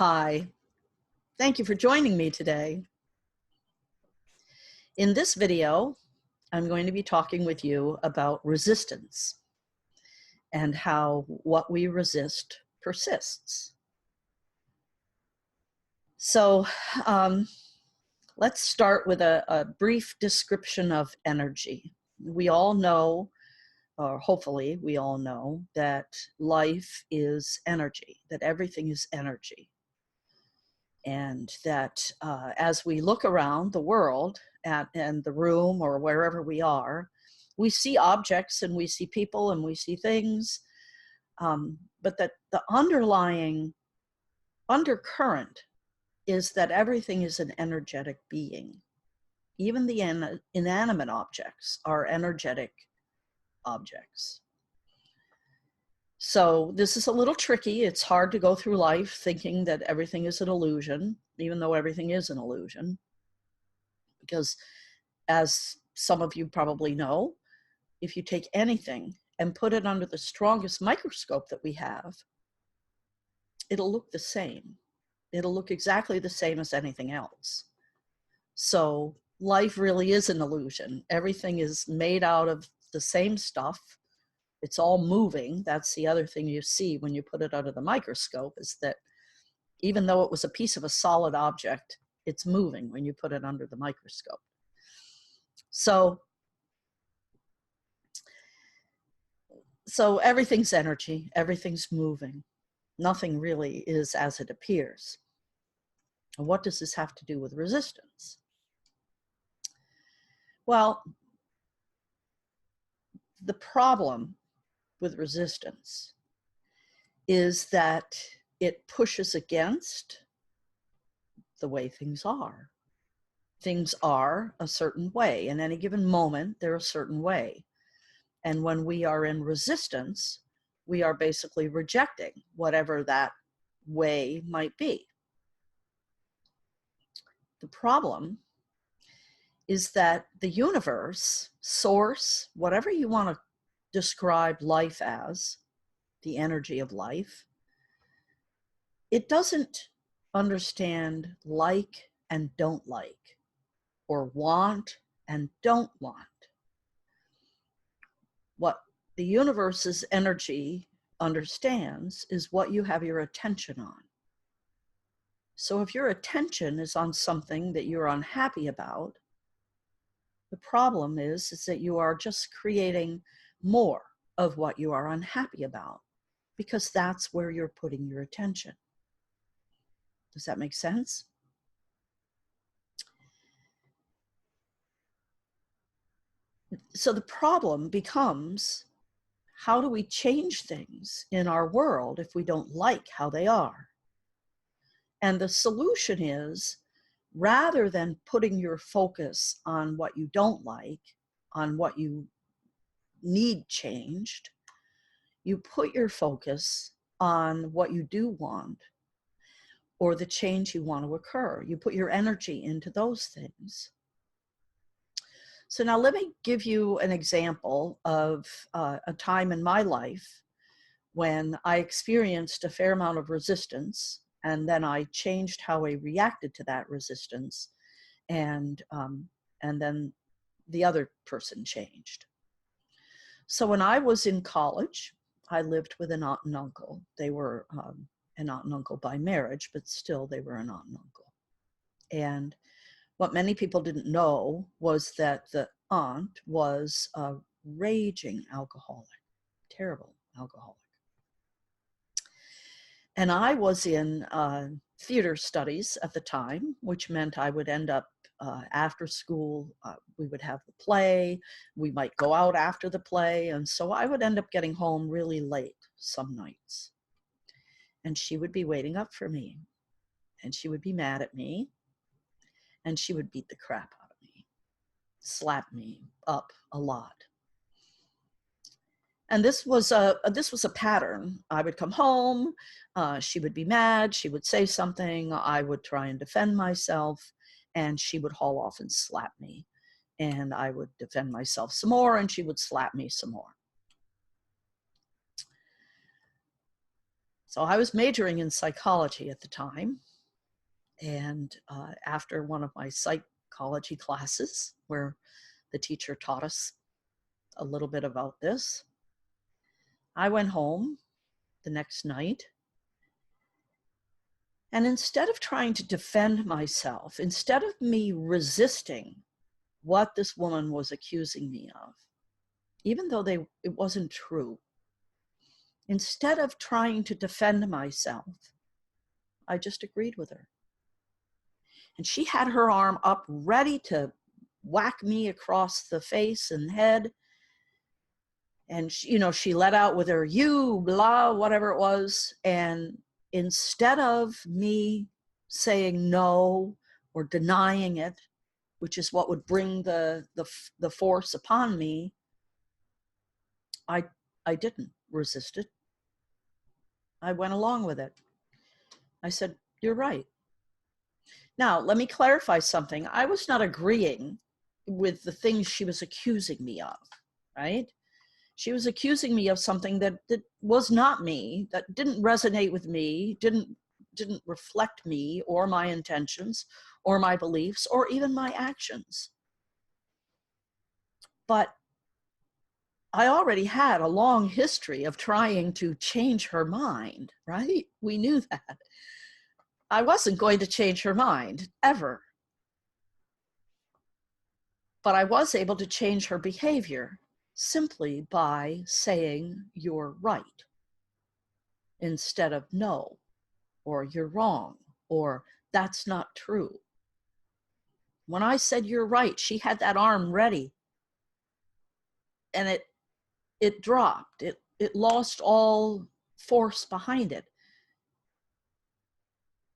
Hi, thank you for joining me today. In this video, I'm going to be talking with you about resistance and how what we resist persists. So let's start with a brief description of energy. We all know, or hopefully we all know, that life is energy, that everything is energy. And that as we look around the world and the room or wherever we are, we see objects and we see people and we see things, but that the underlying undercurrent is that everything is an energetic being. Even the inanimate objects are energetic objects. So this is a little tricky. It's hard to go through life thinking that everything is an illusion, even though everything is an illusion. Because as some of you probably know, if you take anything and put it under the strongest microscope that we have, it'll look the same. It'll look exactly the same as anything else. So life really is an illusion. Everything is made out of the same stuff. It's all moving. That's the other thing you see when you put it under the microscope, is that even though it was a piece of a solid object, it's moving when you put it under the microscope. So everything's energy, everything's moving. Nothing really is as it appears. And what does this have to do with resistance? Well, the problem with resistance is that it pushes against the way things are. Things are a certain way. In any given moment, they're a certain way. And when we are in resistance, we are basically rejecting whatever that way might be. The problem is that the universe, source, whatever you want to describe life as, the energy of life, it doesn't understand like and don't like, or want and don't want. What the universe's energy understands is what you have your attention on. So if your attention is on something that you're unhappy about, the problem is that you are just creating more of what you are unhappy about, because that's where you're putting your attention. Does that make sense? So the problem becomes, how do we change things in our world if we don't like how they are? And the solution is, rather than putting your focus on what you don't like, on what you need changed, you put your focus on what you do want, or the change you want to occur. You put your energy into those things. So now let me give you an example of a time in my life when I experienced a fair amount of resistance, and then I changed how I reacted to that resistance, and then the other person changed. So when I was in college, I lived with an aunt and uncle. They were an aunt and uncle by marriage, but still they were an aunt and uncle. And what many people didn't know was that the aunt was a raging alcoholic, terrible alcoholic. And I was in theater studies at the time, which meant I would end up after school, we would have the play, we might go out after the play, and so I would end up getting home really late some nights. And she would be waiting up for me, and she would be mad at me, and she would beat the crap out of me, slap me up a lot. And this was a pattern. I would come home, she would be mad, she would say something, I would try and defend myself, and she would haul off and slap me. And I would defend myself some more, and she would slap me some more. So I was majoring in psychology at the time. And after one of my psychology classes, where the teacher taught us a little bit about this, I went home the next night. And instead of trying to defend myself, instead of me resisting what this woman was accusing me of, even though it wasn't true, instead of trying to defend myself, I just agreed with her. And she had her arm up ready to whack me across the face and head. And she let out with her, you, blah, whatever it was. And instead of me saying no or denying it, which is what would bring the force upon me, I didn't resist it. I went along with it. I said, you're right. Now, let me clarify something. I was not agreeing with the things she was accusing me of, right? She was accusing me of something that was not me, that didn't resonate with me, didn't reflect me or my intentions or my beliefs or even my actions. But I already had a long history of trying to change her mind, right? We knew that. I wasn't going to change her mind, ever. But I was able to change her behavior simply by saying, you're right, instead of no, or you're wrong, or that's not true. When I said, you're right, she had that arm ready, and it dropped. It lost all force behind it.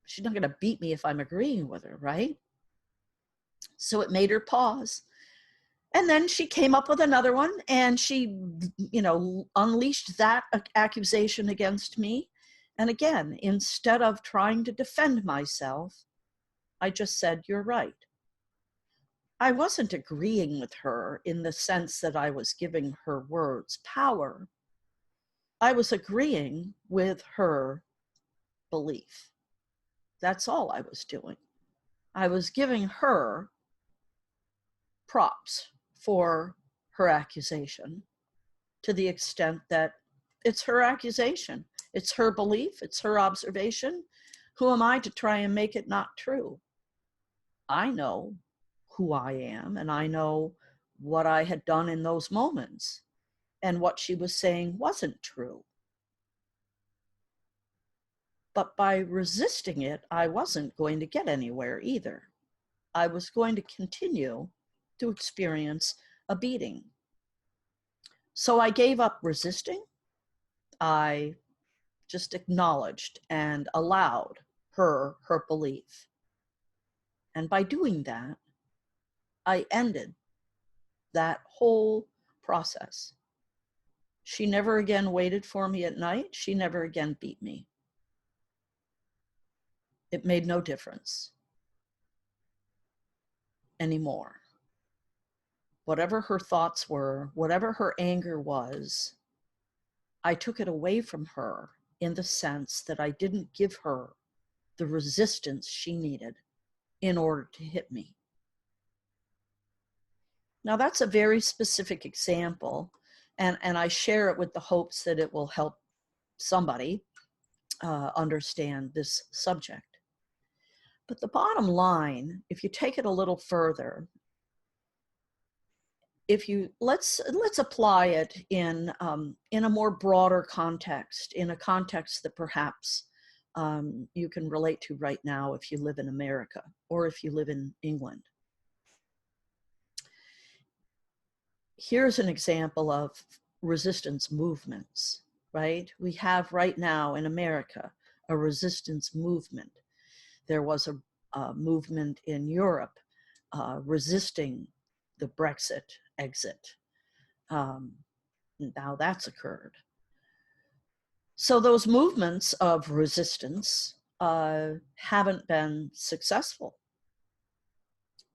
She's not going to beat me if I'm agreeing with her, right? So it made her pause. And then she came up with another one, and she, unleashed that accusation against me. And again, instead of trying to defend myself, I just said, you're right. I wasn't agreeing with her in the sense that I was giving her words power. I was agreeing with her belief. That's all I was doing. I was giving her props for her accusation, to the extent that it's her accusation, it's her belief, it's her observation. Who am I to try and make it not true? I know who I am, and I know what I had done in those moments, and what she was saying wasn't true. But by resisting it, I wasn't going to get anywhere either. I was going to continue to experience a beating. So I gave up resisting. I just acknowledged and allowed her belief. And by doing that, I ended that whole process. She never again waited for me at night. She never again beat me. It made no difference anymore. Whatever her thoughts were, whatever her anger was, I took it away from her in the sense that I didn't give her the resistance she needed in order to hit me. Now, that's a very specific example, and I share it with the hopes that it will help somebody understand this subject. But the bottom line, if you take it a little further, let's apply it in a more broader context, in a context that perhaps you can relate to right now if you live in America or if you live in England. Here's an example of resistance movements, right? We have right now in America a resistance movement. There was a movement in Europe resisting the Brexit exit. Now that's occurred. So those movements of resistance haven't been successful.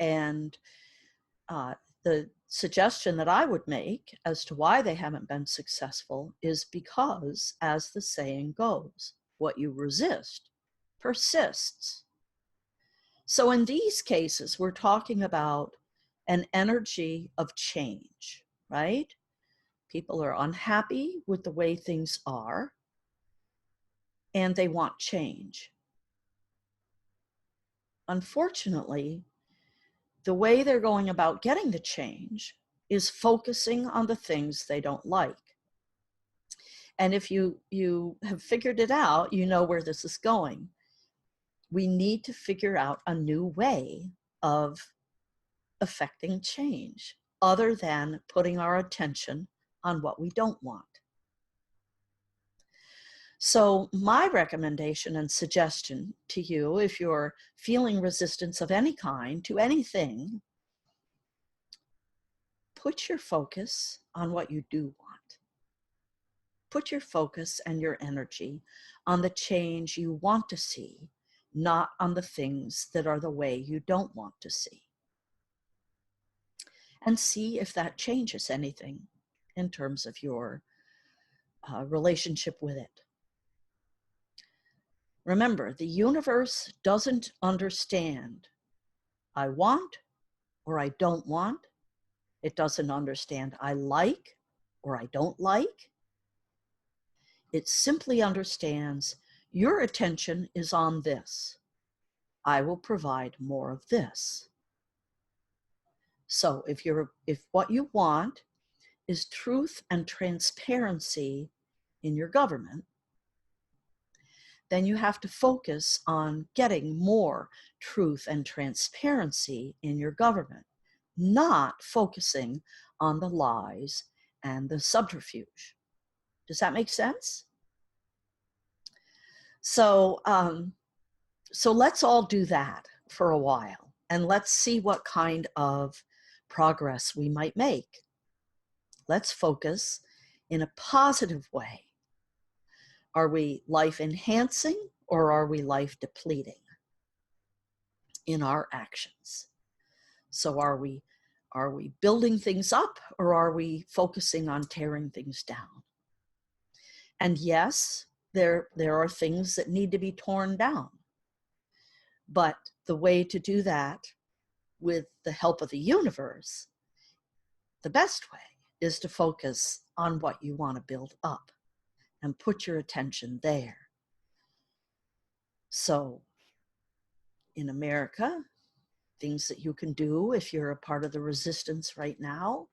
And the suggestion that I would make as to why they haven't been successful is because, as the saying goes, what you resist persists. So in these cases, we're talking about an energy of change, right? People are unhappy with the way things are, and they want change. Unfortunately, the way they're going about getting the change is focusing on the things they don't like. And if you have figured it out, you know where this is going. We need to figure out a new way of affecting change other than putting our attention on what we don't want. So my recommendation and suggestion to you, if you're feeling resistance of any kind to anything, put your focus on what you do want. Put your focus and your energy on the change you want to see, not on the things that are the way you don't want to see. And see if that changes anything in terms of your relationship with it. Remember, the universe doesn't understand I want or I don't want. It doesn't understand I like or I don't like. It simply understands your attention is on this. I will provide more of this. So if what you want is truth and transparency in your government, then you have to focus on getting more truth and transparency in your government, not focusing on the lies and the subterfuge. Does that make sense? So, so let's all do that for a while, and let's see what kind of progress we might make. Let's focus in a positive way. Are we life enhancing or are we life depleting in our actions? So are we building things up or are we focusing on tearing things down? And yes, there are things that need to be torn down. But the way to do that with the help of the universe, the best way is to focus on what you want to build up and put your attention there. So in America, things that you can do if you're a part of the resistance right now,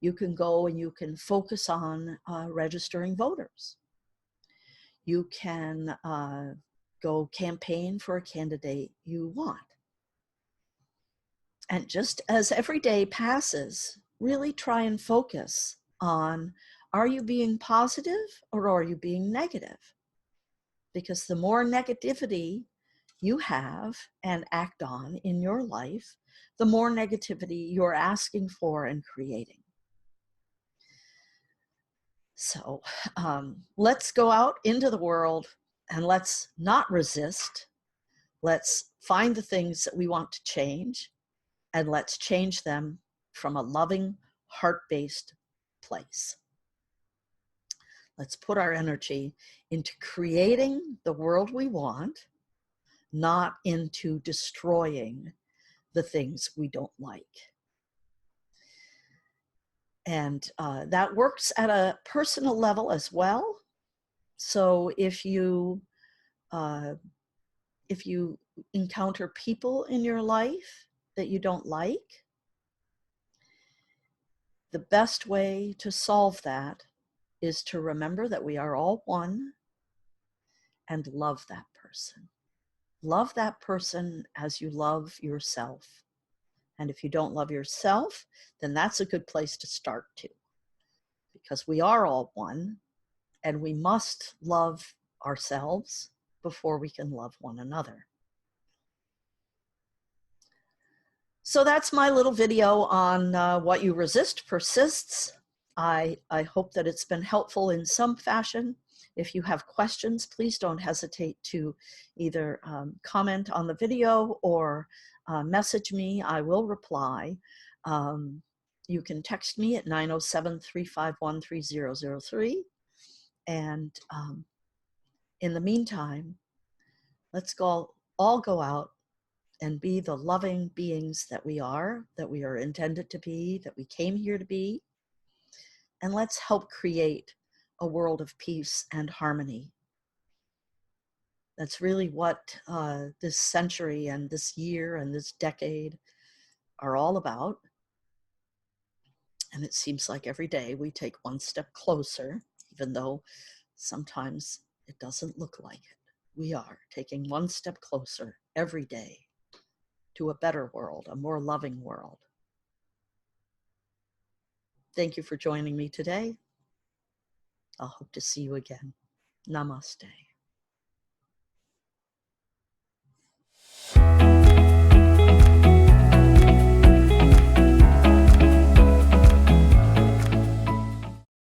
you can go and you can focus on registering voters. You can go campaign for a candidate you want. And just as every day passes, really try and focus on, are you being positive or are you being negative? Because the more negativity you have and act on in your life, the more negativity you're asking for and creating. So let's go out into the world and let's not resist. Let's find the things that we want to change and let's change them from a loving, heart-based place. Let's put our energy into creating the world we want, not into destroying the things we don't like. And that works at a personal level as well. So if you encounter people in your life that you don't like, the best way to solve that is to remember that we are all one and love that person. Love that person as you love yourself. And if you don't love yourself, then that's a good place to start too. Because we are all one and we must love ourselves before we can love one another. So that's my little video on what you resist persists. I hope that it's been helpful in some fashion. If you have questions, please don't hesitate to either comment on the video or message me. I will reply. You can text me at 907-351-3003. And In the meantime, let's all go out and be the loving beings that we are intended to be, that we came here to be. And let's help create a world of peace and harmony. That's really what this century and this year and this decade are all about. And it seems like every day we take one step closer, even though sometimes it doesn't look like it. We are taking one step closer every day to a better world, a more loving world. Thank you for joining me today. I'll hope to see you again. Namaste.